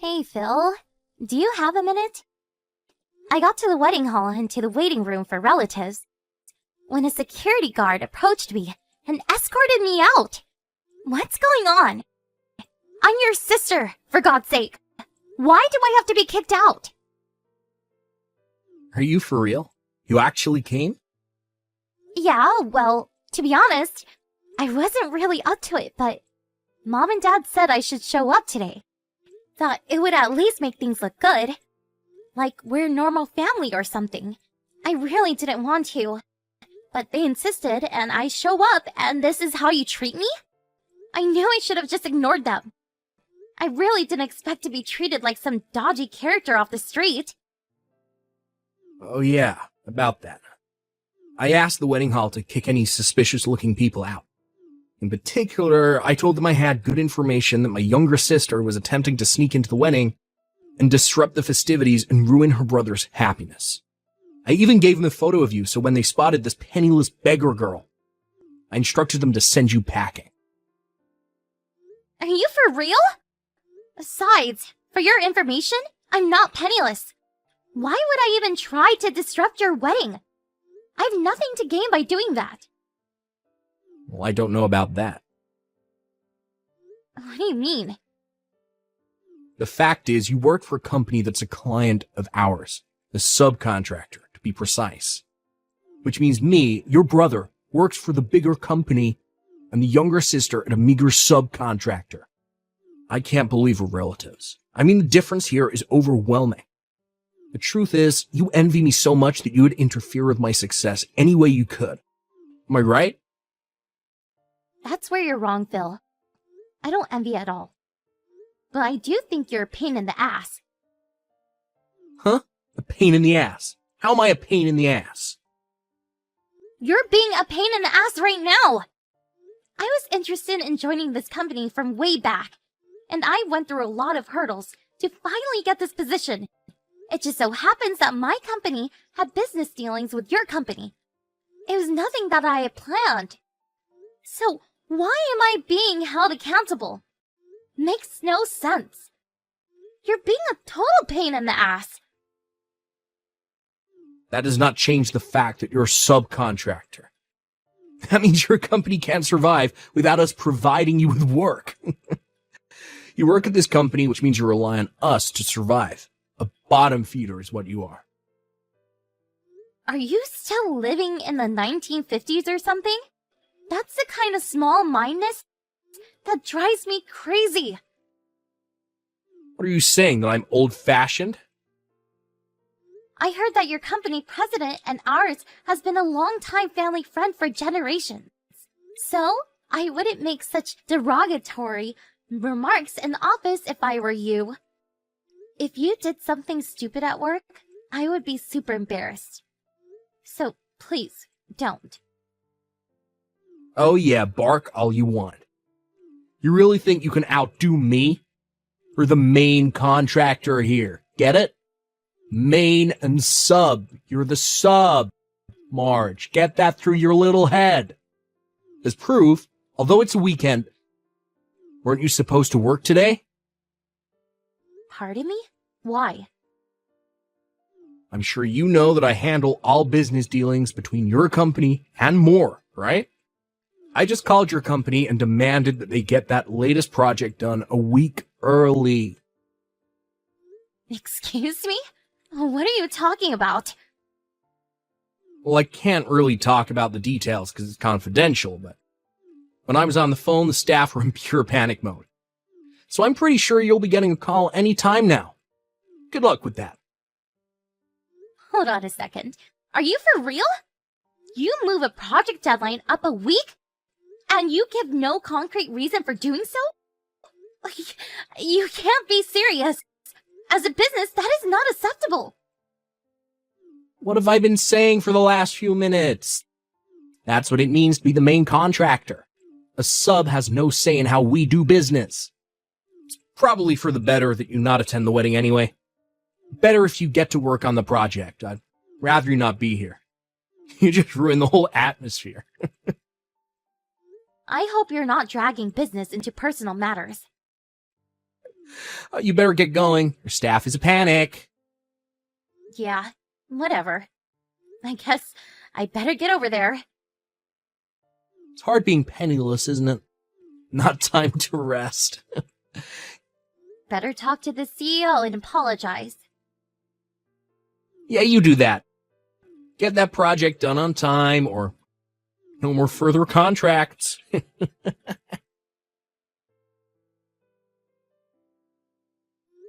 Hey, Phil. Do you have a minute? I got to the wedding hall and to the waiting room for relatives when a security guard approached me and escorted me out. What's going on? I'm your sister, for God's sake. Why do I have to be kicked out? Are you for real? You actually came? Yeah, well, to be honest, I wasn't really up to it, but Mom and Dad said I should show up today. Thought it would at least make things look good. Like we're a normal family or something. I really didn't want to. But they insisted, and I show up, and this is how you treat me? I knew I should have just ignored them. I really didn't expect to be treated like some dodgy character off the street. Oh yeah, about that. I asked the wedding hall to kick any suspicious-looking people out. In particular, I told them I had good information that my younger sister was attempting to sneak into the wedding and disrupt the festivities and ruin her brother's happiness. I even gave them a photo of you so when they spotted this penniless beggar girl, I instructed them to send you packing. Are you for real? Besides, for your information, I'm not penniless. Why would I even try to disrupt your wedding? I have nothing to gain by doing that. Well, I don't know about that. What do you mean? The fact is, you work for a company that's a client of ours, the subcontractor, to be precise. Which means me, your brother, works for the bigger company and the younger sister at a meager subcontractor. I can't believe we're relatives. I mean, the difference here is overwhelming. The truth is, you envy me so much that you would interfere with my success any way you could. Am I right? That's where you're wrong, Phil. I don't envy at all. But I do think you're a pain in the ass. Huh? A pain in the ass? How am I a pain in the ass? You're being a pain in the ass right now! I was interested in joining this company from way back, and I went through a lot of hurdles to finally get this position. It just so happens that my company had business dealings with your company. It was nothing that I had planned. So, why am I being held accountable? Makes no sense. You're being a total pain in the ass. That does not change the fact that you're a subcontractor. That means your company can't survive without us providing you with work. You work at this company, which means you rely on us to survive. A bottom feeder is what you are. Are you still living in the 1950s or something? That's the kind of small-mindedness that drives me crazy. What are you saying, that I'm old-fashioned? I heard that your company president and ours has been a long-time family friend for generations. So, I wouldn't make such derogatory remarks in the office if I were you. If you did something stupid at work, I would be super embarrassed. So, please, don't. Oh yeah, bark all you want. You really think you can outdo me? We're the main contractor here. Get it? Main and sub. You're the sub, Marge. Get that through your little head. As proof, although it's a weekend, weren't you supposed to work today? Pardon me? Why? I'm sure you know that I handle all business dealings between your company and more, right? I just called your company and demanded that they get that latest project done a week early. Excuse me? What are you talking about? Well, I can't really talk about the details because it's confidential, but when I was on the phone, the staff were in pure panic mode. So I'm pretty sure you'll be getting a call any time now. Good luck with that. Hold on a second. Are you for real? You move a project deadline up a week? And you give no concrete reason for doing so? You can't be serious. As a business, that is not acceptable. What have I been saying for the last few minutes? That's what it means to be the main contractor. A sub has no say in how we do business. It's probably for the better that you not attend the wedding anyway. Better if you get to work on the project. I'd rather you not be here. You just ruined the whole atmosphere. I hope you're not dragging business into personal matters. You better get going. Your staff is a panic. Yeah, whatever. I guess I better get over there. It's hard being penniless, isn't it? Not time to rest. Better talk to the CEO and apologize. Yeah, you do that. Get that project done on time, or no more further contracts.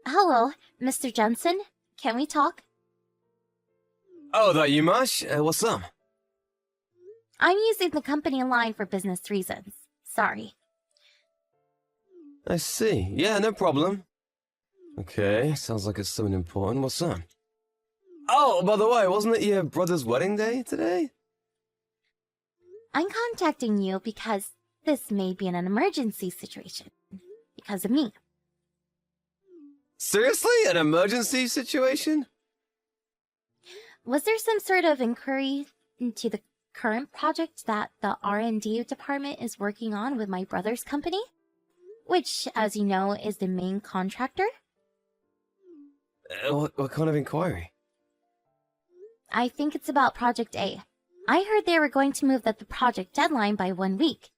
Hello, Mr. Jensen. Can we talk? Oh, that you, Mash? What's up? I'm using the company line for business reasons. Sorry. I see. Yeah, no problem. Okay, sounds like it's something important. What's up? Oh, by the way, wasn't it your brother's wedding day today? I'm contacting you because this may be an emergency situation. Because of me. Seriously? An emergency situation? Was there some sort of inquiry into the current project that the R&D department is working on with my brother's company? Which, as you know, is the main contractor? What kind of inquiry? I think it's about Project A. I heard they were going to move the project deadline by 1 week.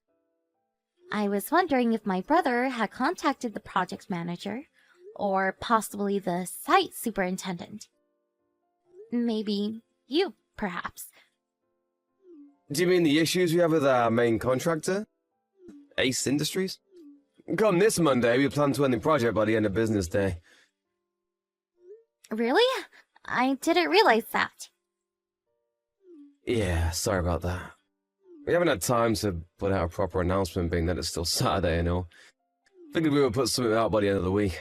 I was wondering if my brother had contacted the project manager, or possibly the site superintendent. Maybe you, perhaps. Do you mean the issues we have with our main contractor? Ace Industries? Come this Monday, we plan to end the project by the end of business day. Really? I didn't realize that. Yeah, sorry about that. We haven't had time to put out a proper announcement, being that it's still Saturday and all. Figured we would put something out by the end of the week.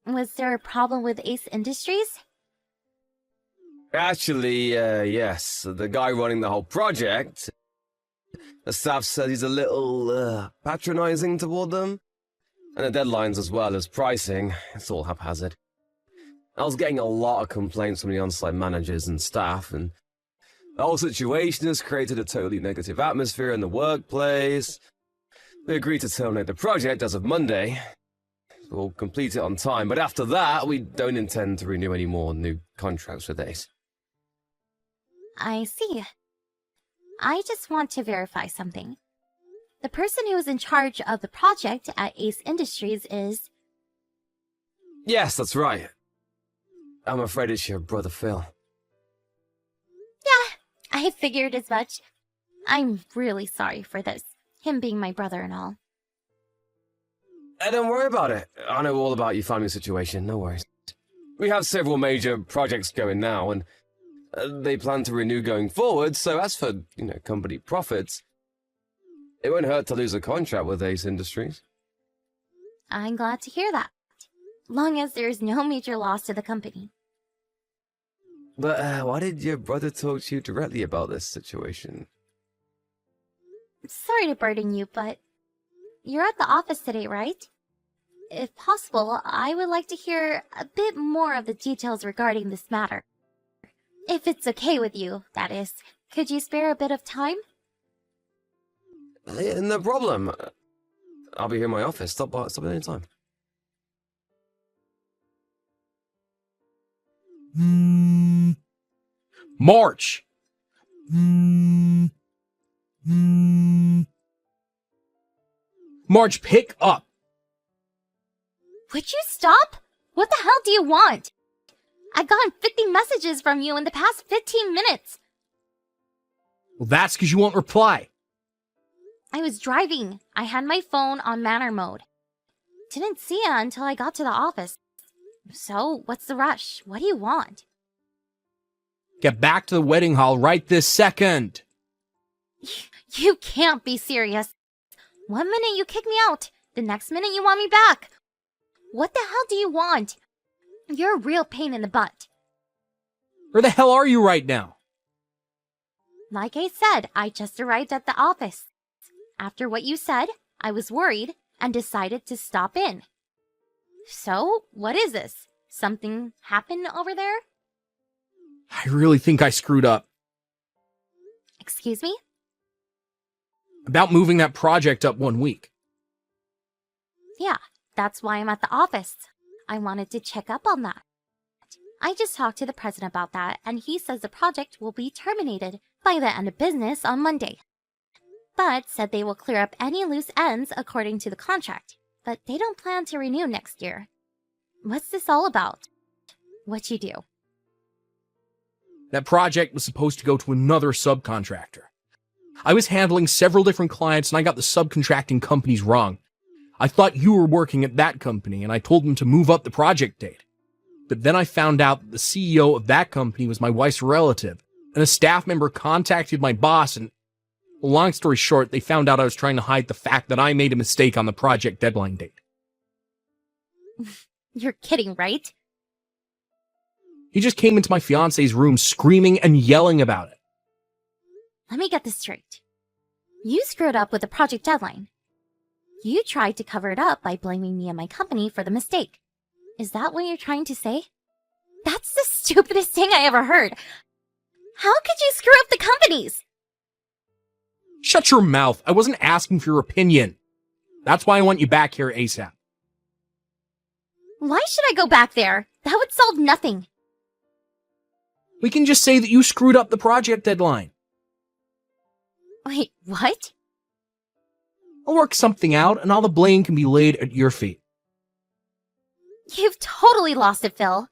Was there a problem with Ace Industries? Actually, yes. The guy running the whole project, the staff says he's a little, patronizing toward them. And the deadlines as well as pricing, it's all haphazard. I was getting a lot of complaints from the on-site managers and staff, and the whole situation has created a totally negative atmosphere in the workplace. We agreed to terminate the project as of Monday. We'll complete it on time, but after that, we don't intend to renew any more new contracts with Ace. I see. I just want to verify something. The person who is in charge of the project at Ace Industries is... Yes, that's right. I'm afraid it's your brother Phil. Yeah, I figured as much. I'm really sorry for this, him being my brother and all. Don't worry about it. I know all about your family situation, no worries. We have several major projects going now, and they plan to renew going forward, so as for, company profits, it won't hurt to lose a contract with Ace Industries. I'm glad to hear that, long as there is no major loss to the company. But why did your brother talk to you directly about this situation? Sorry to burden you, but you're at the office today, right? If possible, I would like to hear a bit more of the details regarding this matter. If it's okay with you, that is. Could you spare a bit of time? No problem. I'll be here in my office. Stop at any time. March. March, pick up. Would you stop? What the hell do you want? I've gotten 50 messages from you in the past 15 minutes. Well, that's because you won't reply. I was driving. I had my phone on manner mode. Didn't see it until I got to the office. So, what's the rush? What do you want? Get back to the wedding hall right this second. You can't be serious. 1 minute you kick me out. The next minute you want me back. What the hell do you want? You're a real pain in the butt. Where the hell are you right now? Like I said, I just arrived at the office. After what you said, I was worried and decided to stop in. So, what is this? Something happened over there? I really think I screwed up. Excuse me? About moving that project up 1 week. Yeah, That's why I'm at the office. I wanted to check up on that. I just talked to the president about that, and he says the project will be terminated by the end of business on Monday. But said they will clear up any loose ends according to the contract, but they don't plan to renew next year. What's this all about? What you do? That project was supposed to go to another subcontractor. I was handling several different clients and I got the subcontracting companies wrong. I thought you were working at that company and I told them to move up the project date. But then I found out that the CEO of that company was my wife's relative, and a staff member contacted my boss, and long story short, they found out I was trying to hide the fact that I made a mistake on the project deadline date. You're kidding, right? He just came into my fiance's room screaming and yelling about it. Let me get this straight. You screwed up with the project deadline. You tried to cover it up by blaming me and my company for the mistake. Is that what you're trying to say? That's the stupidest thing I ever heard. How could you screw up the companies? Shut your mouth. I wasn't asking for your opinion. That's why I want you back here ASAP. Why should I go back there? That would solve nothing. We can just say that you screwed up the project deadline. Wait, what? I'll work something out and all the blame can be laid at your feet. You've totally lost it, Phil.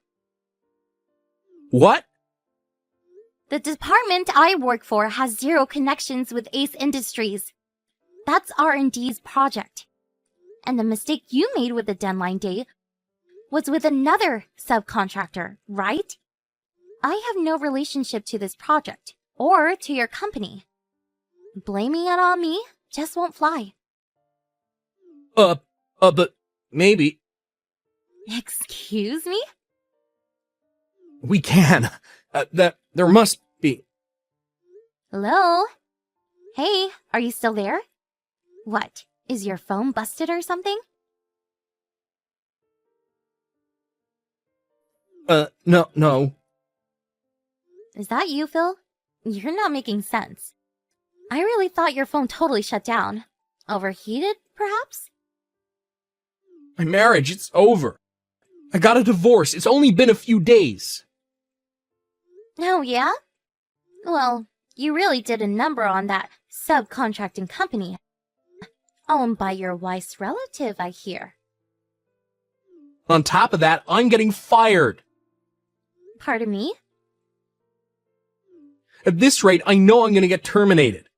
What? The department I work for has zero connections with Ace Industries. That's R&D's project. And the mistake you made with the deadline date was with another subcontractor, right? I have no relationship to this project or to your company. Blaming it on me just won't fly. But maybe. Excuse me? We can. There must be. Hello? Hey, are you still there? What, is your phone busted or something? No. Is that you, Phil? You're not making sense. I really thought your phone totally shut down. Overheated, perhaps? My marriage, it's over. I got a divorce. It's only been a few days. Oh, yeah? Well, you really did a number on that subcontracting company. Owned by your wife's relative, I hear. On top of that, I'm getting fired. Pardon me? At this rate, I know I'm going to get terminated.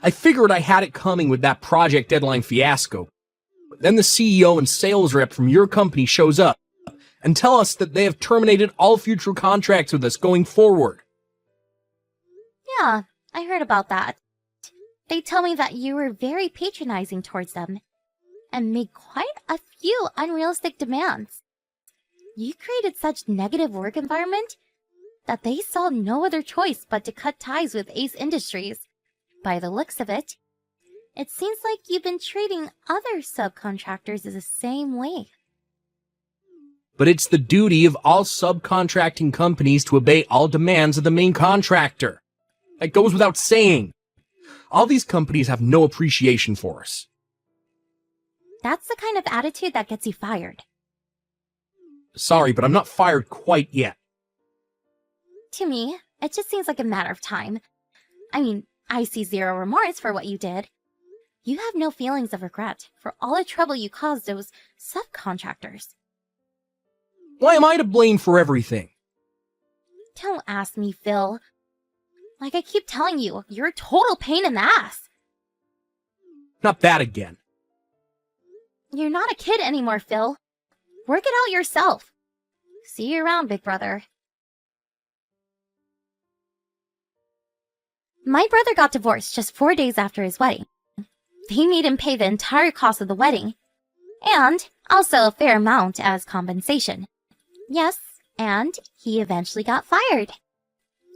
I figured I had it coming with that project deadline fiasco. But then the CEO and sales rep from your company shows up and tell us that they have terminated all future contracts with us going forward. Yeah, I heard about that. They tell me that you were very patronizing towards them and made quite a few unrealistic demands. You created such negative work environment that they saw no other choice but to cut ties with Ace Industries. By the looks of it, it seems like you've been treating other subcontractors the same way. But it's the duty of all subcontracting companies to obey all demands of the main contractor. That goes without saying. All these companies have no appreciation for us. That's the kind of attitude that gets you fired. Sorry, but I'm not fired quite yet. To me, it just seems like a matter of time. I mean, I see zero remorse for what you did. You have no feelings of regret for all the trouble you caused those subcontractors. Why am I to blame for everything? Don't ask me, Phil. Like I keep telling you, you're a total pain in the ass. Not that again. You're not a kid anymore, Phil. Work it out yourself. See you around, big brother. My brother got divorced just 4 days after his wedding. They made him pay the entire cost of the wedding, and also a fair amount as compensation. Yes, and he eventually got fired.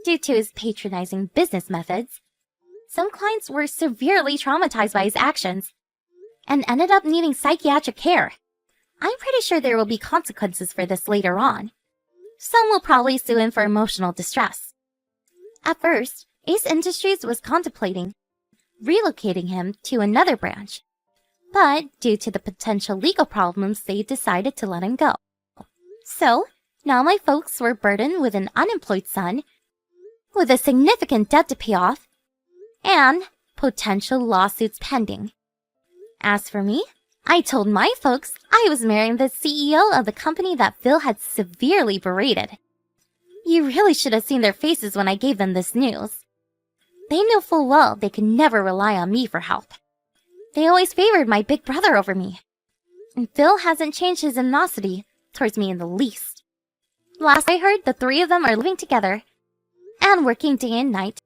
Due to his patronizing business methods, some clients were severely traumatized by his actions and ended up needing psychiatric care. I'm pretty sure there will be consequences for this later on. Some will probably sue him for emotional distress. At first, Ace Industries was contemplating relocating him to another branch, But due to the potential legal problems, they decided to let him go. So, now my folks were burdened with an unemployed son, with a significant debt to pay off, and potential lawsuits pending. As for me, I told my folks I was marrying the CEO of the company that Phil had severely berated. You really should have seen their faces when I gave them this news. They knew full well they could never rely on me for help. They always favored my big brother over me. And Phil hasn't changed his animosity towards me in the least. Last I heard, the three of them are living together and working day and night